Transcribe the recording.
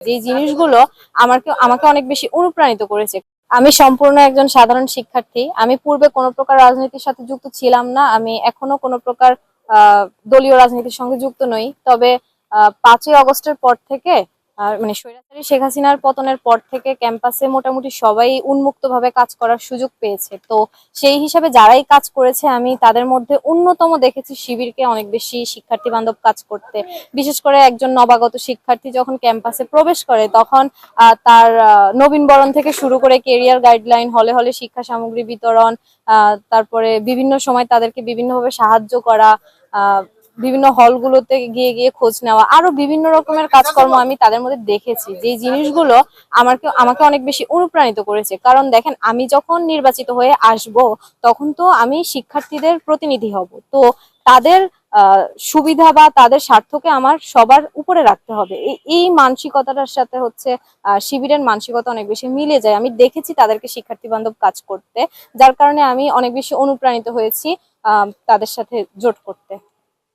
যে জিনিসগুলো আমাকে অনেক বেশি অনুপ্রাণিত করেছে। আমি সম্পূর্ণ একজন সাধারণ শিক্ষার্থী। আমি পূর্বে কোনো প্রকার রাজনীতির সাথে যুক্ত ছিলাম না। আমি এখনো কোনো প্রকার দলীয় রাজনীতির সঙ্গে যুক্ত নই। তবে 5ই আগস্টের পর থেকে মানে স্বৈরাচারী শেখ হাসিনার পতনের পর থেকে ক্যাম্পাসে মোটামুটি সবাই উন্মুক্তভাবে কাজ করার সুযোগ পেয়েছে। তো সেই হিসাবে যারাই কাজ করেছে আমি তাদের মধ্যে অন্যতম দেখেছি শিবিরকে অনেক বেশি শিক্ষার্থী বান্ধব কাজ করতে। বিশেষ করে একজন নবাগত শিক্ষার্থী যখন ক্যাম্পাসে প্রবেশ করে তখন তার নবীনবরণ থেকে শুরু করে কেরিয়ার গাইডলাইন, হলে হলে শিক্ষা সামগ্রী বিতরণ, তারপরে বিভিন্ন সময় তাদেরকে বিভিন্নভাবে সাহায্য করা, বিভিন্ন হলগুলোতে গিয়ে গিয়ে খোঁজ নেওয়া, আরো বিভিন্ন রকমের কাজকর্ম আমি তাদের মধ্যে দেখেছি। যে জিনিসগুলো আমাকে অনেক বেশি অনুপ্রাণিত করেছে। কারণ দেখেন, আমি যখন নির্বাচিত হয়ে আসব তখন তো আমি শিক্ষার্থীদের প্রতিনিধি হব। তো তাদের সুবিধা বা তাদের স্বার্থকে আমার সবার উপরে রাখতে হবে। এই মানসিকতাটার সাথে হচ্ছে শিবিরের মানসিকতা অনেক বেশি মিলে যায়। আমি দেখেছি তাদেরকে শিক্ষার্থী বান্ধব কাজ করতে, যার কারণে আমি অনেক বেশি অনুপ্রাণিত হয়েছি তাদের সাথে জোট করতে।